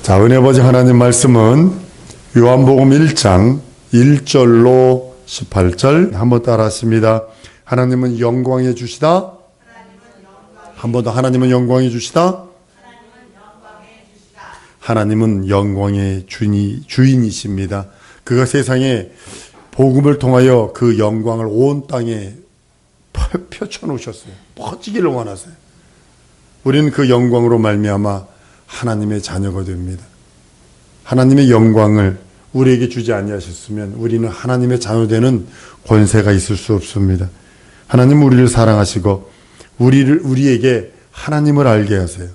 자, 은혜 아버지 하나님 말씀은 요한복음 1장 1절로 18절 한번 따라 하십니다. 하나님은 영광의 주시다. 한 번 더. 하나님은 영광의 주시다. 하나님은 영광의 주인이십니다. 그가 세상에 복음을 통하여 그 영광을 온 땅에 펼쳐놓으셨어요. 퍼지기를 원하세요. 우리는 그 영광으로 말미암아 하나님의 자녀가 됩니다. 하나님의 영광을 우리에게 주지 아니하셨으면 우리는 하나님의 자녀되는 권세가 있을 수 없습니다. 하나님은 우리를 사랑하시고 우리에게 하나님을 알게 하세요.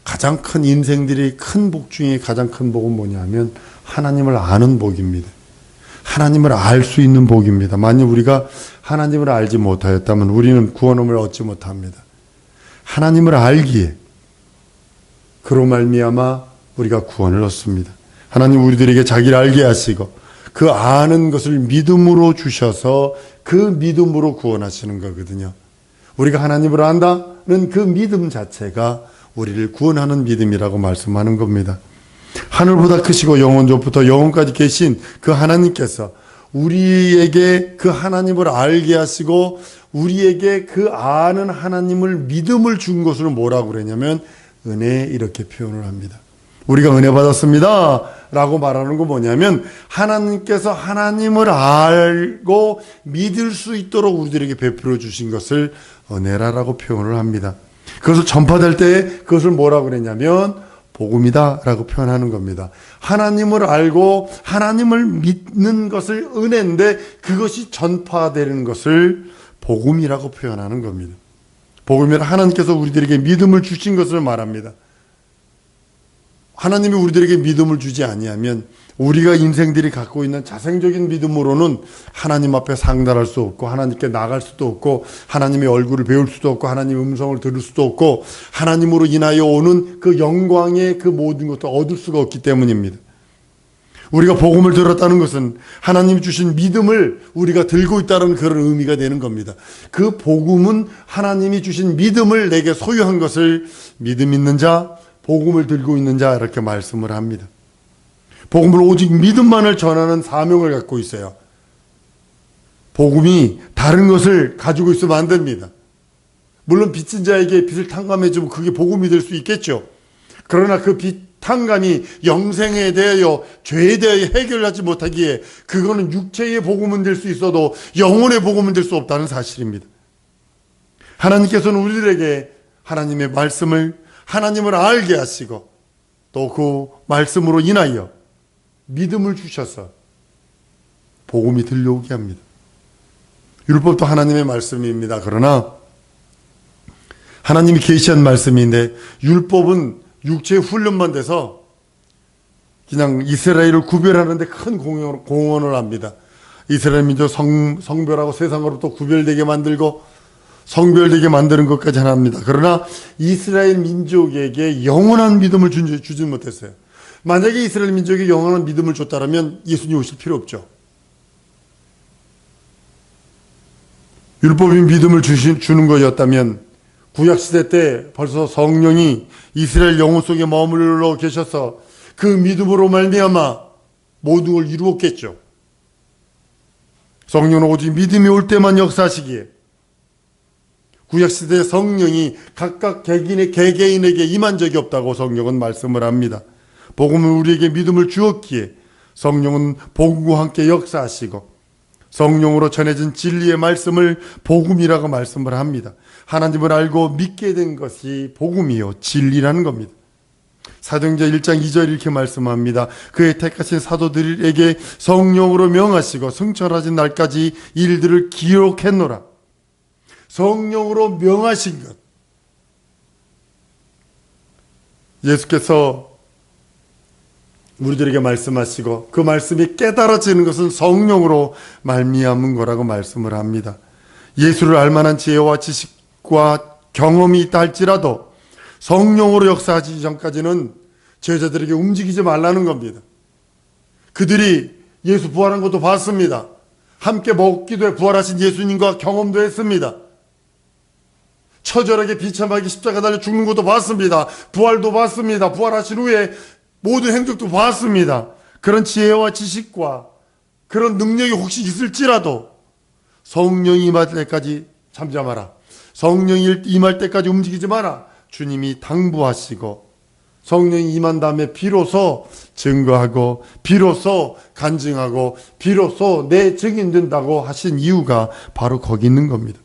가장 큰 인생들이 큰 복 중에 가장 큰 복은 뭐냐면 하나님을 아는 복입니다. 하나님을 알 수 있는 복입니다. 만약 우리가 하나님을 알지 못하였다면 우리는 구원함을 얻지 못합니다. 하나님을 알기에 그로 말미암아 우리가 구원을 얻습니다. 하나님 우리들에게 자기를 알게 하시고 그 아는 것을 믿음으로 주셔서 그 믿음으로 구원하시는 거거든요. 우리가 하나님을 안다는 그 믿음 자체가 우리를 구원하는 믿음이라고 말씀하는 겁니다. 하늘보다 크시고 영원조부터 영원까지 계신 그 하나님께서 우리에게 그 하나님을 알게 하시고 우리에게 그 아는 하나님을 믿음을 준 것을 뭐라고 그러냐면 은혜, 이렇게 표현을 합니다. 우리가 은혜 받았습니다 라고 말하는 건 뭐냐면 하나님께서 하나님을 알고 믿을 수 있도록 우리들에게 베풀어 주신 것을 은혜라고 표현을 합니다. 그것을 전파될 때 그것을 뭐라고 그랬냐면 복음이다 라고 표현하는 겁니다. 하나님을 알고 하나님을 믿는 것을 은혜인데 그것이 전파되는 것을 복음이라고 표현하는 겁니다. 복음이란 하나님께서 우리들에게 믿음을 주신 것을 말합니다. 하나님이 우리들에게 믿음을 주지 아니하면 우리가 인생들이 갖고 있는 자생적인 믿음으로는 하나님 앞에 상달할 수 없고 하나님께 나갈 수도 없고 하나님의 얼굴을 배울 수도 없고 하나님의 음성을 들을 수도 없고 하나님으로 인하여 오는 그 영광의 그 모든 것도 얻을 수가 없기 때문입니다. 우리가 복음을 들었다는 것은 하나님이 주신 믿음을 우리가 들고 있다는 그런 의미가 되는 겁니다. 그 복음은 하나님이 주신 믿음을 내게 소유한 것을 믿음 있는 자, 복음을 들고 있는 자 이렇게 말씀을 합니다. 복음을 오직 믿음만을 전하는 사명을 갖고 있어요. 복음이 다른 것을 가지고 있으면 안 됩니다. 물론 빚진 자에게 빚을 탕감해주면 그게 복음이 될 수 있겠죠. 그러나 그 빚 탕감이 영생에 대하여 죄에 대하여 해결하지 못하기에 그거는 육체의 복음은 될 수 있어도 영혼의 복음은 될 수 없다는 사실입니다. 하나님께서는 우리들에게 하나님의 말씀을 하나님을 알게 하시고 또 그 말씀으로 인하여 믿음을 주셔서 복음이 들려오게 합니다. 율법도 하나님의 말씀입니다. 그러나 하나님이 계시한 말씀인데 율법은 육체의 훈련만 돼서 그냥 이스라엘을 구별하는데 큰 공헌을 합니다. 이스라엘 민족 성별하고 세상으로부터 구별되게 만들고 성별되게 만드는 것까지 합니다. 그러나 이스라엘 민족에게 영원한 믿음을 주지 못했어요. 만약에 이스라엘 민족에게 영원한 믿음을 줬다면 예수님 오실 필요 없죠. 율법이 믿음을 주는 거였다면 구약시대 때 벌써 성령이 이스라엘 영혼 속에 머물러 계셔서 그 믿음으로 말미암아 모든 걸 이루었겠죠. 성령은 오직 믿음이 올 때만 역사하시기에 구약시대의 성령이 각각 개개인에게 임한 적이 없다고 성령은 말씀을 합니다. 복음은 우리에게 믿음을 주었기에 성령은 복음과 함께 역사하시고 성령으로 전해진 진리의 말씀을 복음이라고 말씀을 합니다. 하나님을 알고 믿게 된 것이 복음이요 진리라는 겁니다. 사도행전 1장 2절 이렇게 말씀합니다. 그의 택하신 사도들에게 성령으로 명하시고 승천하신 날까지 일들을 기록했노라. 성령으로 명하신 것. 예수께서 우리들에게 말씀하시고 그 말씀이 깨달아지는 것은 성령으로 말미암은 거라고 말씀을 합니다. 예수를 알만한 지혜와 지식과 경험이 있다 할지라도 성령으로 역사하기 전까지는 제자들에게 움직이지 말라는 겁니다. 그들이 예수 부활한 것도 봤습니다. 함께 먹기도 해 부활하신 예수님과 경험도 했습니다. 처절하게 비참하게 십자가 달려 죽는 것도 봤습니다. 부활도 봤습니다. 부활하신 후에 모든 행적도 보았습니다. 그런 지혜와 지식과 그런 능력이 혹시 있을지라도 성령이 임할 때까지 잠잠하라. 성령이 임할 때까지 움직이지 마라. 주님이 당부하시고 성령이 임한 다음에 비로소 증거하고 비로소 간증하고 비로소 내 증인된다고 하신 이유가 바로 거기 있는 겁니다.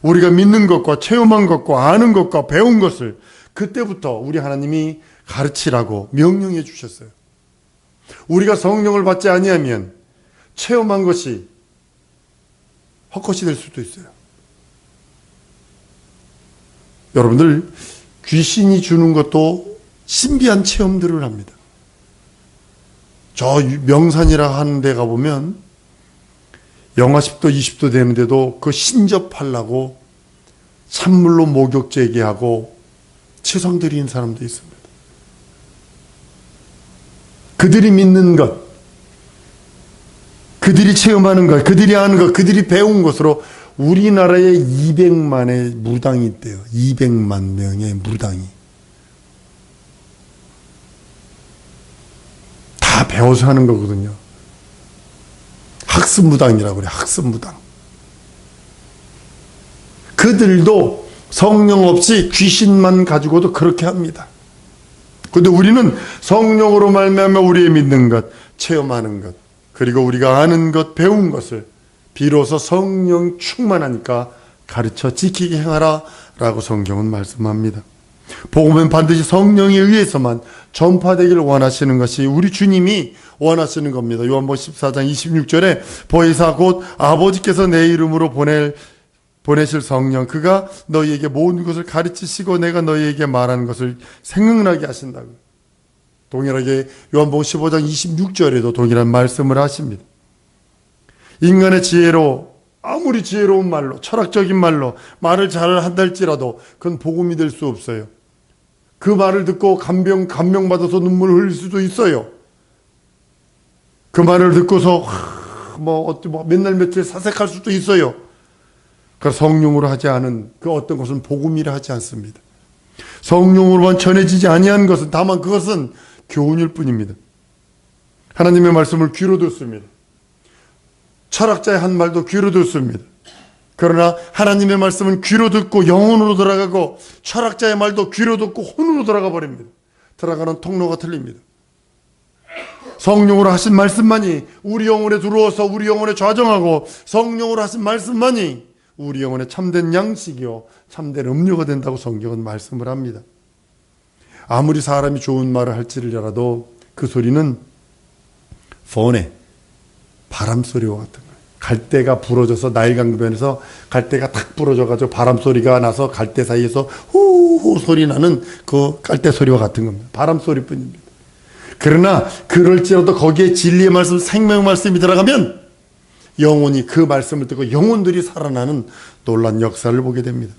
우리가 믿는 것과 체험한 것과 아는 것과 배운 것을 그때부터 우리 하나님이 가르치라고 명령해 주셨어요. 우리가 성령을 받지 아니하면 체험한 것이 헛것이 될 수도 있어요. 여러분들 귀신이 주는 것도 신비한 체험들을 합니다. 저 명산이라 하는 데 가보면 영하 10도 20도 되는데도 그 신접하려고 찬물로 목욕 재개하고 치성 드리는 사람도 있습니다. 그들이 믿는 것, 그들이 체험하는 것, 그들이 아는 것, 그들이 배운 것으로 우리나라에 200만의 무당이 있대요. 200만 명의 무당이. 다 배워서 하는 거거든요. 학습무당이라고 그래요. 학습무당. 그들도 성령 없이 귀신만 가지고도 그렇게 합니다. 그런데 우리는 성령으로 말미암아 우리의 믿는 것, 체험하는 것, 그리고 우리가 아는 것, 배운 것을 비로소 성령 충만하니까 가르쳐 지키게 행하라 라고 성경은 말씀합니다. 복음은 반드시 성령에 의해서만 전파되기를 원하시는 것이 우리 주님이 원하시는 겁니다. 요한복음 14장 26절에 보혜사 곧 아버지께서 내 이름으로 보내실 성령 그가 너희에게 모든 것을 가르치시고 내가 너희에게 말하는 것을 생각나게 하신다고. 동일하게 요한복음 15장 26절에도 동일한 말씀을 하십니다. 인간의 지혜로 아무리 지혜로운 말로 철학적인 말로 말을 잘 한달지라도 그건 복음이 될 수 없어요. 그 말을 듣고 감명받아서 눈물을 흘릴 수도 있어요. 그 말을 듣고서 맨날 며칠 사색할 수도 있어요. 그 성령으로 하지 않은 그 어떤 것은 복음이라 하지 않습니다. 성령으로만 전해지지 아니한 것은 다만 그것은 교훈일 뿐입니다. 하나님의 말씀을 귀로 듣습니다. 철학자의 한 말도 귀로 듣습니다. 그러나 하나님의 말씀은 귀로 듣고 영혼으로 들어가고 철학자의 말도 귀로 듣고 혼으로 들어가 버립니다. 들어가는 통로가 틀립니다. 성령으로 하신 말씀만이 우리 영혼에 들어와서 우리 영혼에 좌정하고 성령으로 하신 말씀만이 우리 영혼에 참된 양식이요 참된 음료가 된다고 성경은 말씀을 합니다. 아무리 사람이 좋은 말을 할지라도 그 소리는 폰에 바람소리와 같은 거예요. 갈대가 부러져서 나일강변에서 갈대가 탁 부러져가지고 바람소리가 나서 갈대 사이에서 후후 소리 나는 그 갈대 소리와 같은 겁니다. 바람소리뿐입니다. 그러나 그럴지라도 거기에 진리의 말씀, 생명의 말씀이 들어가면 영혼이 그 말씀을 듣고 영혼들이 살아나는 놀라운 역사를 보게 됩니다.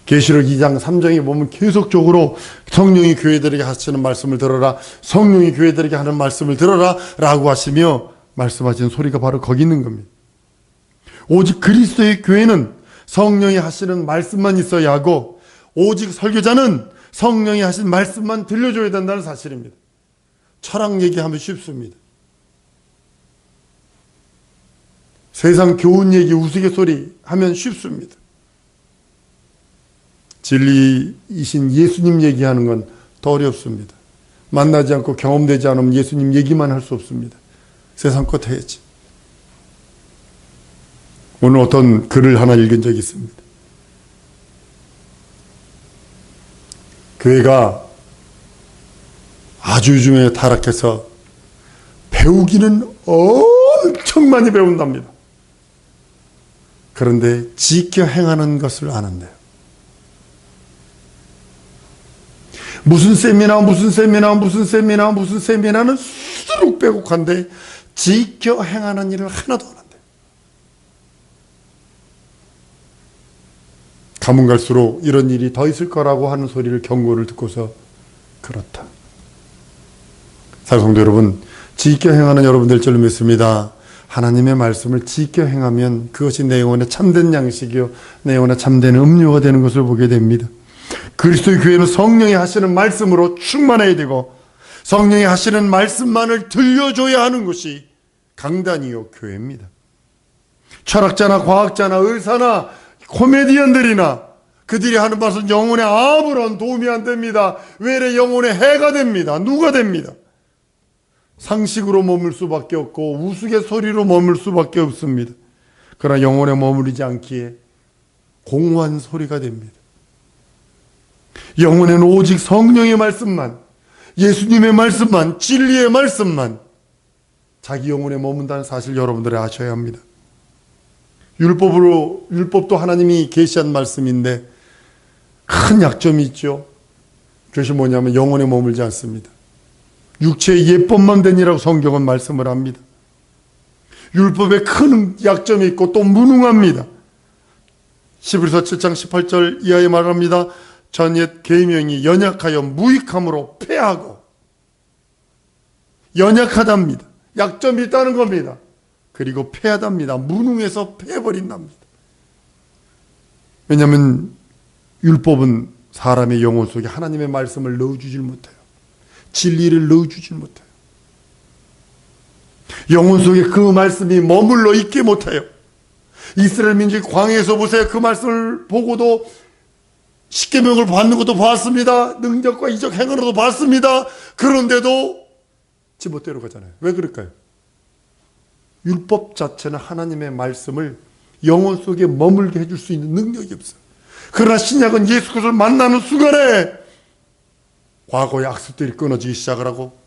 계시록 2장 3장에 보면 계속적으로 성령이 교회들에게 하시는 말씀을 들어라, 성령이 교회들에게 하는 말씀을 들어라 라고 하시며 말씀하시는 소리가 바로 거기 있는 겁니다. 오직 그리스도의 교회는 성령이 하시는 말씀만 있어야 하고 오직 설교자는 성령이 하신 말씀만 들려줘야 된다는 사실입니다. 철학 얘기하면 쉽습니다. 세상 교훈 얘기, 우스갯소리 하면 쉽습니다. 진리이신 예수님 얘기하는 건 더 어렵습니다. 만나지 않고 경험되지 않으면 예수님 얘기만 할 수 없습니다. 세상 것 해야지. 오늘 어떤 글을 하나 읽은 적이 있습니다. 교회가 아주 요즘에 타락해서 배우기는 엄청 많이 배운답니다. 그런데 지켜 행하는 것을 아는데요. 무슨 세미나는 수두룩 빼곡한데 지켜 행하는 일을 하나도 안 한대요. 가면 갈수록 이런 일이 더 있을 거라고 하는 소리를 경고를 듣고서 그렇다. 사랑성도 여러분, 지켜 행하는 여러분 될 줄로 믿습니다. 하나님의 말씀을 지켜 행하면 그것이 내 영혼의 참된 양식이요 내 영혼의 참된 음료가 되는 것을 보게 됩니다. 그리스도의 교회는 성령이 하시는 말씀으로 충만해야 되고 성령이 하시는 말씀만을 들려줘야 하는 것이 강단이요 교회입니다. 철학자나 과학자나 의사나 코미디언들이나 그들이 하는 말은 영혼에 아무런 도움이 안 됩니다. 외래 영혼에 해가 됩니다. 누가 됩니다. 상식으로 머물 수밖에 없고 우스갯소리로 머물 수밖에 없습니다. 그러나 영혼에 머무르지 않기에 공허한 소리가 됩니다. 영혼에는 오직 성령의 말씀만, 예수님의 말씀만, 진리의 말씀만 자기 영혼에 머문다는 사실 여러분들이 아셔야 합니다. 율법도 하나님이 계시한 말씀인데 큰 약점이 있죠. 그것이 뭐냐면 영혼에 머물지 않습니다. 육체의 예법만 되니라고 성경은 말씀을 합니다. 율법에 큰 약점이 있고 또 무능합니다. 히브리서 7장 18절 이하에 말합니다. 전옛 계명이 연약하여 무익함으로 패하고, 연약하답니다. 약점이 있다는 겁니다. 그리고 패하답니다. 무능해서 패해버린답니다. 왜냐하면 율법은 사람의 영혼 속에 하나님의 말씀을 넣어주질 못해요. 진리를 넣어주질 못해요. 영혼 속에 그 말씀이 머물러 있게 못해요. 이스라엘 민족이 광야에서 보세요. 그 말씀을 보고도 십계명을 받는 것도 봤습니다. 능력과 이적 행으로도 봤습니다. 그런데도 지멋대로 가잖아요. 왜 그럴까요? 율법 자체는 하나님의 말씀을 영혼 속에 머물게 해줄 수 있는 능력이 없어요. 그러나 신약은 예수 그리스도를 만나는 순간에 과거의 악습들이 끊어지기 시작을 하고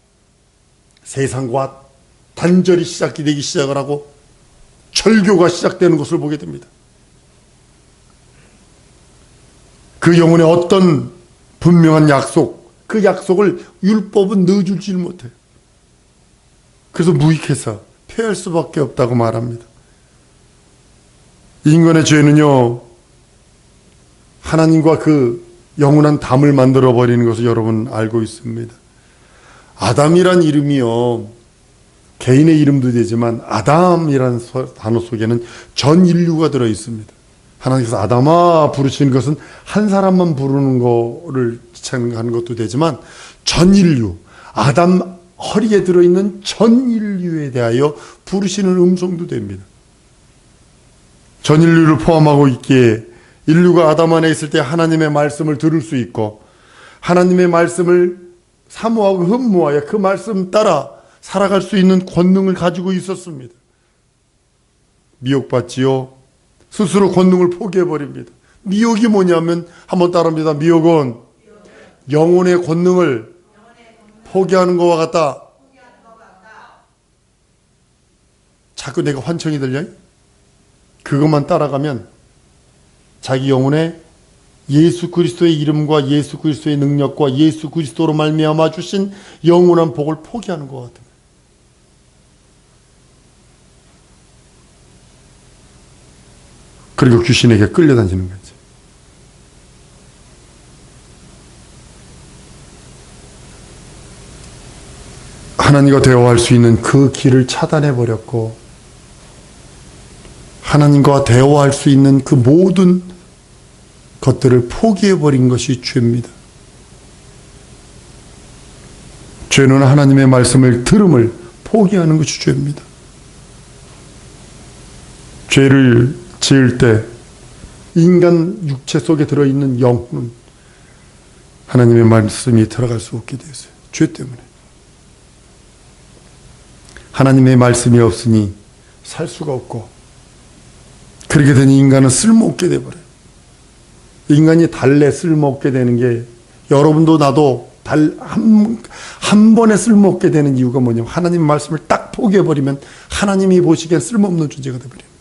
세상과 단절이 시작되기 시작을 하고 절교가 시작되는 것을 보게 됩니다. 그 영혼에 어떤 분명한 약속, 그 약속을 율법은 넣어주질 못해요. 그래서 무익해서 패할 수밖에 없다고 말합니다. 인간의 죄는요, 하나님과 그 영원한 담을 만들어버리는 것을 여러분 알고 있습니다. 아담이란 이름이요, 개인의 이름도 되지만 아담이라는 단어 속에는 전 인류가 들어있습니다. 하나님께서 아담아 부르시는 것은 한 사람만 부르는 거를 지칭하는 것도 되지만 전 인류, 아담 허리에 들어있는 전 인류에 대하여 부르시는 음성도 됩니다. 전 인류를 포함하고 있기에 인류가 아담 안에 있을 때 하나님의 말씀을 들을 수 있고 하나님의 말씀을 사모하고 흠모하여 그 말씀 따라 살아갈 수 있는 권능을 가지고 있었습니다. 미혹받지요. 스스로 권능을 포기해버립니다. 미혹이 뭐냐면 한번 따라합니다. 미혹은 영혼의 권능을 포기하는 것과 같다. 자꾸 내가 환청이 들려요? 그것만 따라가면 자기 영혼에 예수 그리스도의 이름과 예수 그리스도의 능력과 예수 그리스도로 말미암아 주신 영원한 복을 포기하는 것 같아요. 그리고 귀신에게 끌려다니는 거죠. 하나님과 대화할 수 있는 그 길을 차단해버렸고 하나님과 대화할 수 있는 그 모든 것들을 포기해버린 것이 죄입니다. 죄는 하나님의 말씀을 들음을 포기하는 것이 죄입니다. 죄를 지을 때 인간 육체 속에 들어있는 영혼은 하나님의 말씀이 들어갈 수 없게 되었어요. 죄 때문에. 하나님의 말씀이 없으니 살 수가 없고 그렇게 되니 인간은 쓸모없게 되어버려요. 인간이 달래 쓸모없게 되는 게 여러분도 나도 한 번에 쓸모없게 되는 이유가 뭐냐면 하나님의 말씀을 딱 포기해버리면 하나님이 보시기엔 쓸모없는 존재가 되어버려요.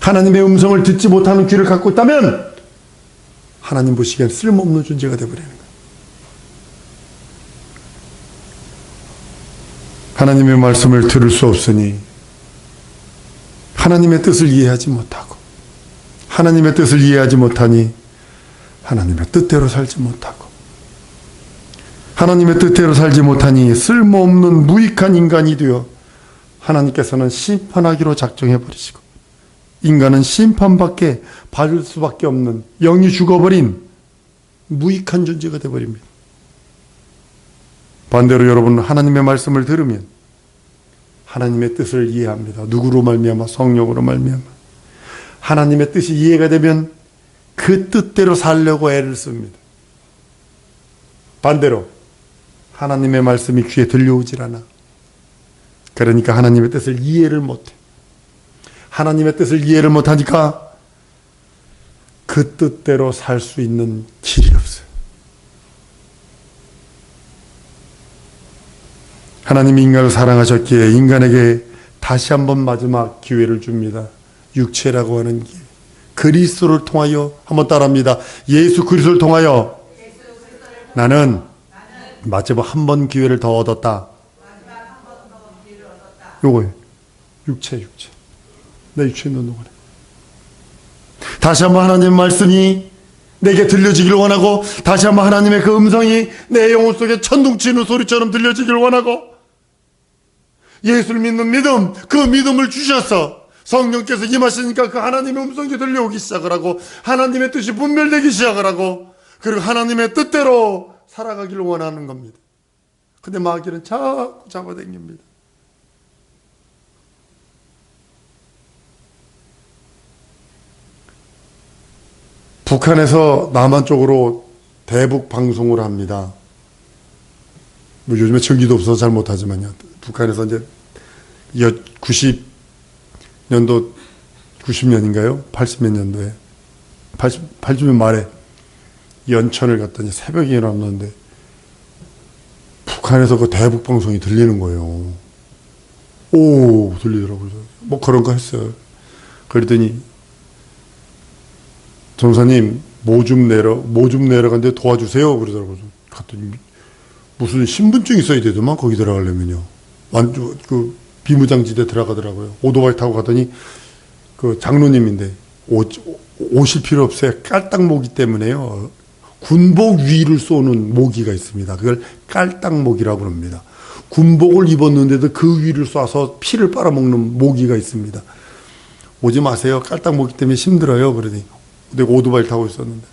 하나님의 음성을 듣지 못하는 귀를 갖고 있다면 하나님 보시기엔 쓸모없는 존재가 되어버리는 거예요. 하나님의 말씀을 들을 수 없으니 하나님의 뜻을 이해하지 못하고 하나님의 뜻을 이해하지 못하니 하나님의 뜻대로 살지 못하고 하나님의 뜻대로 살지 못하니 쓸모없는 무익한 인간이 되어 하나님께서는 심판하기로 작정해 버리시고 인간은 심판밖에 받을 수밖에 없는 영이 죽어버린 무익한 존재가 되어버립니다. 반대로 여러분 하나님의 말씀을 들으면 하나님의 뜻을 이해합니다. 누구로 말미암아? 성령으로 말미암아. 하나님의 뜻이 이해가 되면 그 뜻대로 살려고 애를 씁니다. 반대로 하나님의 말씀이 귀에 들려오질 않아. 그러니까 하나님의 뜻을 이해를 못해. 하나님의 뜻을 이해를 못하니까 그 뜻대로 살 수 있는 길이 없어요. 하나님이 인간을 사랑하셨기에 인간에게 다시 한번 마지막 기회를 줍니다. 육체라고 하는 길. 그리스도를 통하여, 한번 따라합니다. 예수 그리스도를 통하여 나는 마지막 한 번 기회를 더 얻었다. 요거예요. 육체. 내 육체에 넣는 거네. 다시 한번 하나님의 말씀이 내게 들려지기를 원하고, 다시 한번 하나님의 그 음성이 내 영혼 속에 천둥치는 소리처럼 들려지기를 원하고, 예수를 믿는 믿음, 그 믿음을 주셔서 성령께서 임하시니까 그 하나님의 음성이 들려오기 시작을 하고, 하나님의 뜻이 분별되기 시작을 하고, 그리고 하나님의 뜻대로 살아가기를 원하는 겁니다. 근데 마귀는 자꾸 잡아당깁니다. 북한에서 남한 쪽으로 대북 방송을 합니다. 뭐 요즘에 전기도 없어서 잘 못하지만요. 북한에서 이제 90년인가요? 80몇 년도에 80년 말에 연천을 갔더니 새벽에 일어났는데 북한에서 그 대북 방송이 들리는 거예요. 오, 들리더라고요. 뭐 그런 거 했어요. 그랬더니 전사님 뭐 좀 내려가는데 도와주세요 그러더라고요. 갔더니 무슨 신분증 있어야 되더만 거기 들어가려면요. 완전 그 비무장지대 들어가더라고요. 오토바이 타고 가더니 그 장로님인데 오실 필요 없어요. 깔딱모기 때문에요. 군복 위를 쏘는 모기가 있습니다. 그걸 깔딱모기라고 합니다. 군복을 입었는데도 그 위를 쏴서 피를 빨아먹는 모기가 있습니다. 오지 마세요. 깔딱모기 때문에 힘들어요. 그러더니 내가 오토바이를 타고 있었는데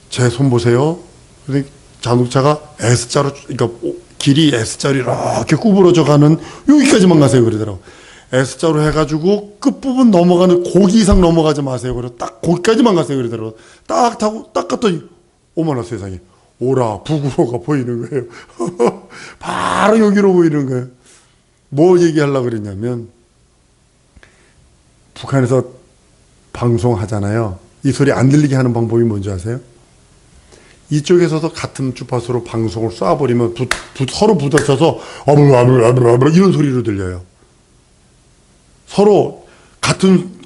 제 손 보세요. 그러더니 자동차가 S자로, 그러니까 길이 S자로 이렇게 구부러져 가는 여기까지만 가세요. 그러더라고. S자로 해가지고 끝부분 넘어가는 고기 이상 넘어가지 마세요. 그래서 딱 거기까지만 가세요. 그러더라고. 딱 타고 딱 갔더니 어머나 세상에 오라 북으로가 보이는 거예요. 바로 여기로 보이는 거예요. 뭐 얘기하려고 그랬냐면 북한에서 방송하잖아요. 이 소리 안 들리게 하는 방법이 뭔지 아세요? 이쪽에서도 같은 주파수로 방송을 쏴버리면 서로 부딪혀서 어블어블어블 이런 소리로 들려요. 서로 같은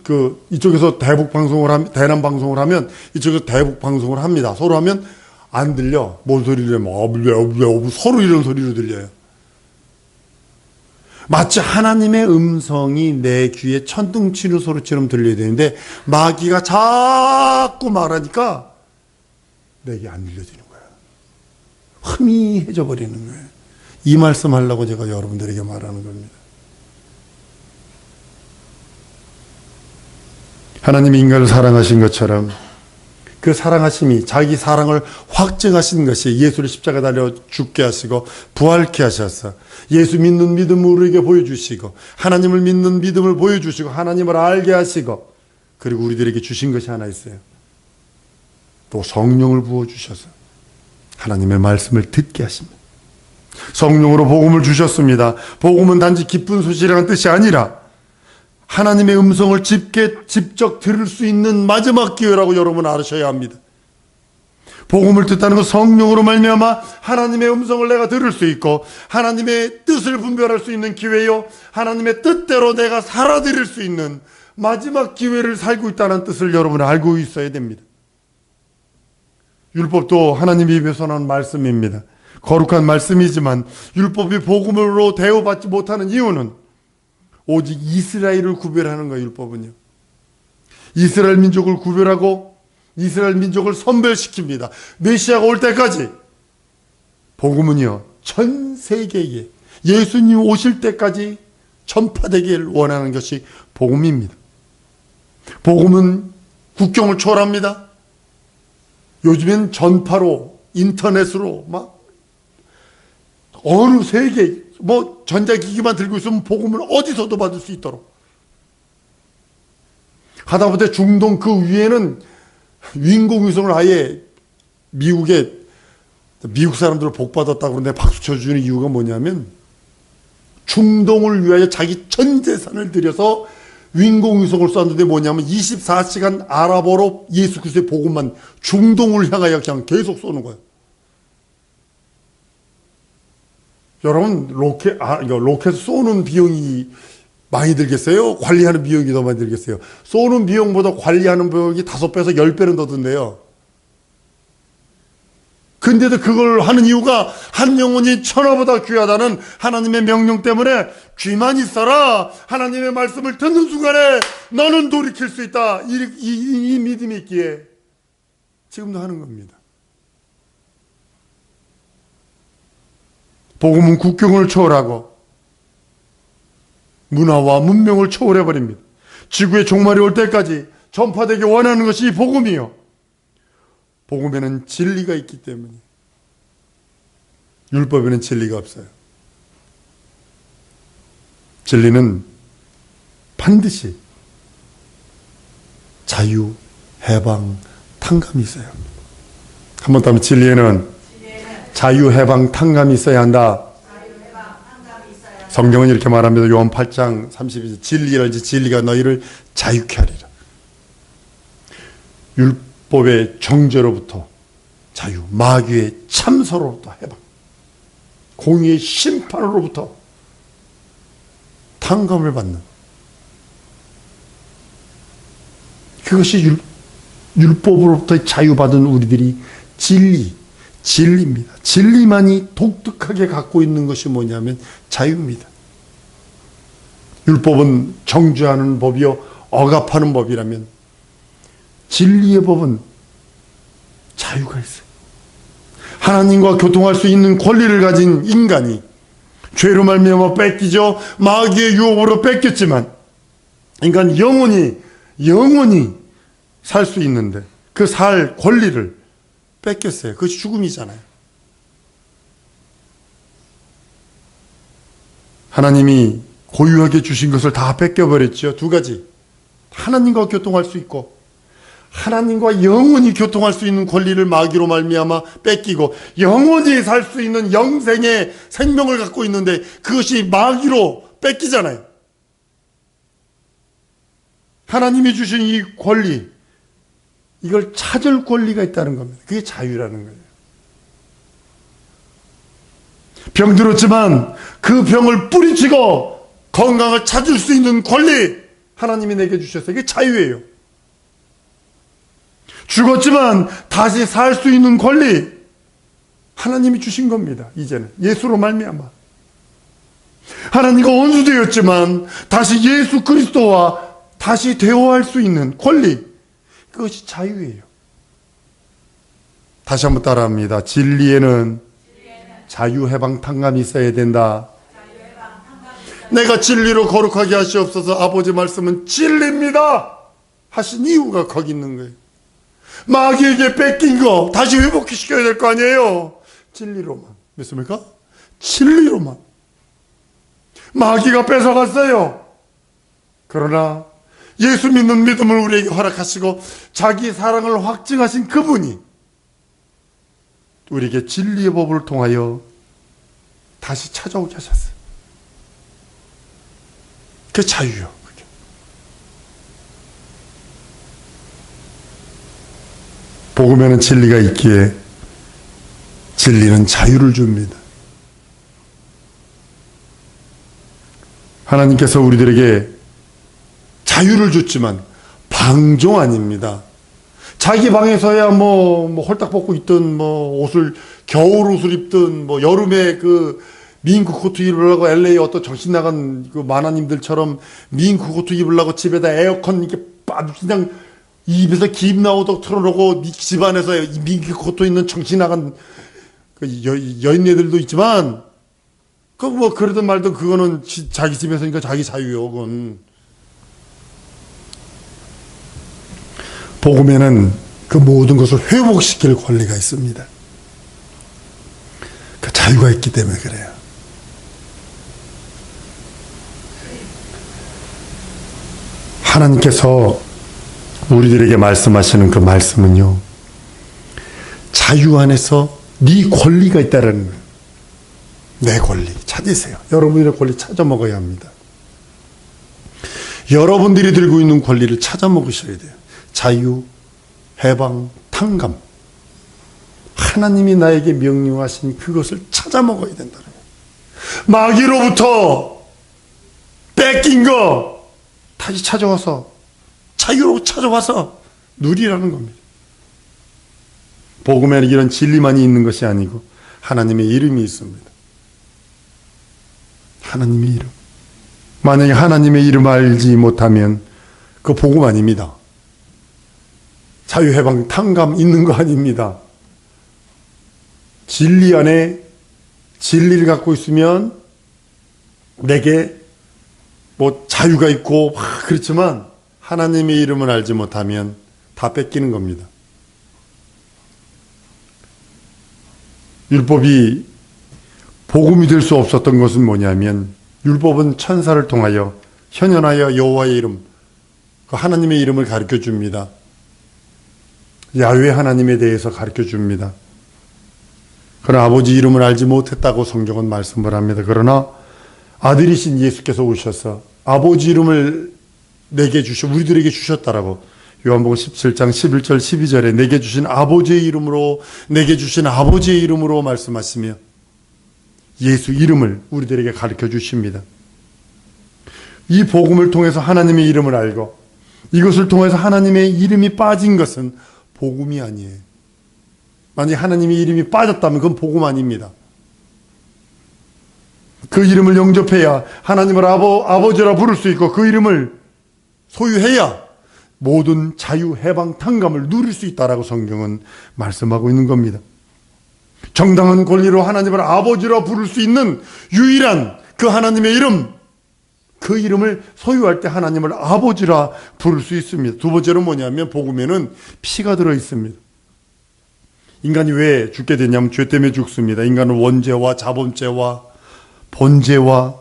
이쪽에서 대남 방송을 하면 이쪽에서 대북 방송을 합니다. 서로 하면 안 들려. 뭔 소리를 하면 어블어블 서로 이런 소리로 들려요. 마치 하나님의 음성이 내 귀에 천둥치는 소리처럼 들려야 되는데 마귀가 자꾸 말하니까 내게 안 들려지는 거예요. 흐미해져 버리는 거예요. 이 말씀 하려고 제가 여러분들에게 말하는 겁니다. 하나님이 인간을 사랑하신 것처럼 그 사랑하심이 자기 사랑을 확증하신 것이 예수를 십자가에 달려 죽게 하시고 부활케 하셔서 예수 믿는 믿음을 우리에게 보여주시고 하나님을 믿는 믿음을 보여주시고 하나님을 알게 하시고 그리고 우리들에게 주신 것이 하나 있어요. 또 성령을 부어주셔서 하나님의 말씀을 듣게 하십니다. 성령으로 복음을 주셨습니다. 복음은 단지 기쁜 소식이라는 뜻이 아니라 하나님의 음성을 직접 들을 수 있는 마지막 기회라고 여러분 알으셔야 합니다. 복음을 듣다는 건 성령으로 말미암아 하나님의 음성을 내가 들을 수 있고 하나님의 뜻을 분별할 수 있는 기회요, 하나님의 뜻대로 내가 살아드릴 수 있는 마지막 기회를 살고 있다는 뜻을 여러분은 알고 있어야 됩니다. 율법도 하나님의 입에서 나온 말씀입니다. 거룩한 말씀이지만 율법이 복음으로 대우받지 못하는 이유는 오직 이스라엘을 구별하는 거예요. 율법은요. 이스라엘 민족을 구별하고 이스라엘 민족을 선별시킵니다. 메시아가 올 때까지. 복음은요, 전 세계에 예수님 오실 때까지 전파되기를 원하는 것이 복음입니다. 복음은 국경을 초월합니다. 요즘엔 전파로, 인터넷으로 막 어느 세계, 뭐 전자기기만 들고 있으면 복음을 어디서도 받을 수 있도록. 하다못해 중동 그 위에는 인공위성을 아예 미국 사람들을 복받았다고 그러는데 박수 쳐주는 이유가 뭐냐면 중동을 위하여 자기 전 재산을 들여서 인공위성을 쐈는데 뭐냐면 24시간 아랍어로 예수 그리스도의 복음만 중동을 향하여 그냥 계속 쏘는 거예요. 여러분 로켓 쏘는 비용이 많이 들겠어요? 관리하는 비용이 더 많이 들겠어요? 쏘는 비용보다 관리하는 비용이 5배에서 10배는 더 든대요. 근데도 그걸 하는 이유가 한 영혼이 천하보다 귀하다는 하나님의 명령 때문에 귀만 있어라. 하나님의 말씀을 듣는 순간에 너는 돌이킬 수 있다. 이 믿음이 있기에 지금도 하는 겁니다. 복음은 국경을 초월하고 문화와 문명을 초월해버립니다. 지구의 종말이 올 때까지 전파되기 원하는 것이 복음이요. 복음에는 진리가 있기 때문에 율법에는 진리가 없어요. 진리는 반드시 자유, 해방, 탕감이 있어야 합니다. 한 번 더 하면 진리에는 자유, 해방, 탕감이 있어야 한다. 성경은 이렇게 말합니다. 요한 8장 32절 진리랄지 진리가 너희를 자유케 하리라. 율법의 정죄로부터 자유, 마귀의 참소로부터 해방, 공의의 심판으로부터 탕감을 받는 그것이 율법으로부터 자유받은 우리들이 진리입니다. 진리만이 독특하게 갖고 있는 것이 뭐냐면 자유입니다. 율법은 정죄하는 법이요 억압하는 법이라면 진리의 법은 자유가 있어요. 하나님과 교통할 수 있는 권리를 가진 인간이 죄로 말미암아 뺏기죠. 마귀의 유혹으로 뺏겼지만 인간 영원히 살 수 있는데 그 살 권리를 뺏겼어요. 그것이 죽음이잖아요. 하나님이 고유하게 주신 것을 다 뺏겨버렸죠. 두 가지. 하나님과 교통할 수 있고 하나님과 영원히 교통할 수 있는 권리를 마귀로 말미암아 뺏기고 영원히 살 수 있는 영생의 생명을 갖고 있는데 그것이 마귀로 뺏기잖아요. 하나님이 주신 이 권리, 이걸 찾을 권리가 있다는 겁니다. 그게 자유라는 거예요. 병들었지만 그 병을 뿌리치고 건강을 찾을 수 있는 권리 하나님이 내게 주셨어요. 이게 자유예요. 죽었지만 다시 살 수 있는 권리 하나님이 주신 겁니다. 이제는 예수로 말미암아 하나님과 원수되었지만 다시 예수 그리스도와 다시 대화할 수 있는 권리, 그것이 자유예요. 다시 한번 따라합니다. 진리에는 자유, 해방, 탕감이 있어야 된다. 내가 진리로 거룩하게 하시옵소서. 아버지 말씀은 진리입니다 하신 이유가 거기 있는 거예요. 마귀에게 뺏긴 거 다시 회복시켜야 될 거 아니에요. 진리로만. 믿습니까? 진리로만. 마귀가 뺏어갔어요. 그러나 예수 믿는 믿음을 우리에게 허락하시고 자기 사랑을 확증하신 그분이 우리에게 진리의 법을 통하여 다시 찾아오게 하셨어요. 그게 자유요. 그게. 복음에는 진리가 있기에 진리는 자유를 줍니다. 하나님께서 우리들에게 자유를 줬지만 방종 아닙니다. 자기 방에서야 뭐 홀딱 벗고 있든 옷을 겨울 옷을 입든 여름에 그 민크 코트 입으려고 LA 어떤 정신 나간 그 만화님들처럼 민크 코트 입으려고 집에다 에어컨 이렇게 그냥 입에서 김 나오도록 틀어놓고 집안에서 민크 코트 있는 정신 나간 그 여인네들도 있지만 그러든 말든 그거는 자기 집에서니까 자기 자유요. 그건 복음에는 그 모든 것을 회복시킬 권리가 있습니다. 그 자유가 있기 때문에 그래요. 하나님께서 우리들에게 말씀하시는 그 말씀은요, 자유 안에서 네 권리가 있다라는 거예요. 내 권리 찾으세요. 여러분들의 권리 찾아 먹어야 합니다. 여러분들이 들고 있는 권리를 찾아 먹으셔야 돼요. 자유, 해방, 탕감. 하나님이 나에게 명령하신 그것을 찾아 먹어야 된다는 거예요. 마귀로부터 뺏긴 거 다시 찾아와서 자유로 찾아와서 누리라는 겁니다. 복음에는 이런 진리만이 있는 것이 아니고 하나님의 이름이 있습니다. 하나님의 이름. 만약에 하나님의 이름을 알지 못하면 그 복음 아닙니다. 자유해방, 탕감 있는 거 아닙니다. 진리 안에 진리를 갖고 있으면 내게 뭐 자유가 있고 그렇지만 하나님의 이름을 알지 못하면 다 뺏기는 겁니다. 율법이 복음이 될 수 없었던 것은 뭐냐면 율법은 천사를 통하여 현현하여 여호와의 이름, 그 하나님의 이름을 가르쳐 줍니다. 야훼 하나님에 대해서 가르쳐 줍니다. 그러나 아버지 이름을 알지 못했다고 성경은 말씀을 합니다. 그러나 아들이신 예수께서 오셔서 아버지 이름을 내게 우리들에게 주셨다라고 요한복음 17장 11절 12절에 내게 주신 아버지의 이름으로 말씀하시며 예수 이름을 우리들에게 가르쳐 주십니다. 이 복음을 통해서 하나님의 이름을 알고 이것을 통해서 하나님의 이름이 빠진 것은 복음이 아니에요. 만약에 하나님의 이름이 빠졌다면 그건 복음 아닙니다. 그 이름을 영접해야 하나님을 아버지라 부를 수 있고 그 이름을 소유해야 모든 자유, 해방, 탕감을 누릴 수 있다라고 성경은 말씀하고 있는 겁니다. 정당한 권리로 하나님을 아버지라 부를 수 있는 유일한 그 하나님의 이름, 그 이름을 소유할 때 하나님을 아버지라 부를 수 있습니다. 두 번째로 뭐냐면 복음에는 피가 들어 있습니다. 인간이 왜 죽게 되냐면 죄 때문에 죽습니다. 인간은 원죄와 자본죄와 번죄와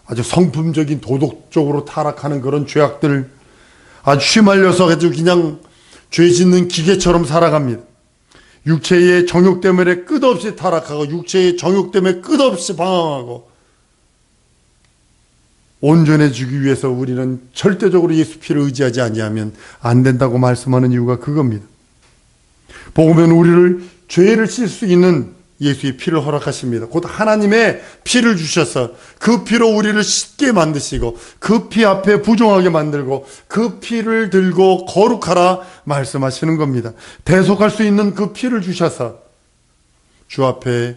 아주 성품적인 도덕적으로 타락하는 그런 죄악들 아주 휘말려서 그냥 죄 짓는 기계처럼 살아갑니다. 육체의 정욕 때문에 끝없이 타락하고 육체의 정욕 때문에 끝없이 방황하고 온전해지기 위해서 우리는 절대적으로 예수 피를 의지하지 아니하면 안 된다고 말씀하는 이유가 그겁니다. 복음은 우리를 죄를 씻을 수 있는 예수의 피를 허락하십니다. 곧 하나님의 피를 주셔서 그 피로 우리를 씻게 만드시고 그 피 앞에 부정하게 만들고 그 피를 들고 거룩하라 말씀하시는 겁니다. 대속할 수 있는 그 피를 주셔서 주 앞에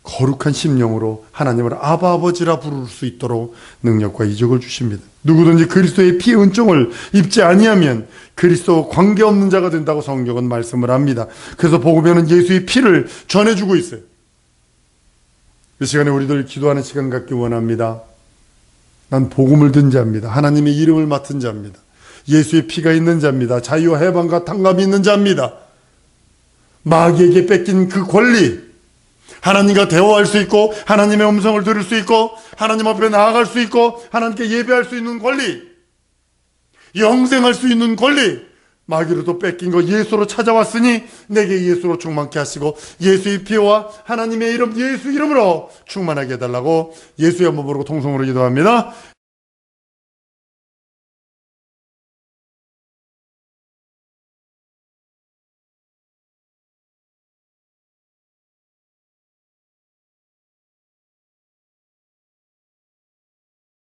거룩한 심령으로 하나님을 아버지라 부를 수 있도록 능력과 이적을 주십니다. 누구든지 그리스도의 피의 은총을 입지 아니하면 그리스도와 관계없는 자가 된다고 성경은 말씀을 합니다. 그래서 복음에는 예수의 피를 전해주고 있어요. 이 시간에 우리들 기도하는 시간 갖기 원합니다. 난 복음을 든 자입니다. 하나님의 이름을 맡은 자입니다. 예수의 피가 있는 자입니다. 자유와 해방과 탕감이 있는 자입니다. 마귀에게 뺏긴 그 권리, 하나님과 대화할 수 있고 하나님의 음성을 들을 수 있고 하나님 앞에 나아갈 수 있고 하나님께 예배할 수 있는 권리, 영생할 수 있는 권리, 마귀로도 뺏긴 거 예수로 찾아왔으니 내게 예수로 충만케 하시고 예수의 피와 하나님의 이름 예수 이름으로 충만하게 해달라고 예수의 한번 부르고 통성으로 기도합니다.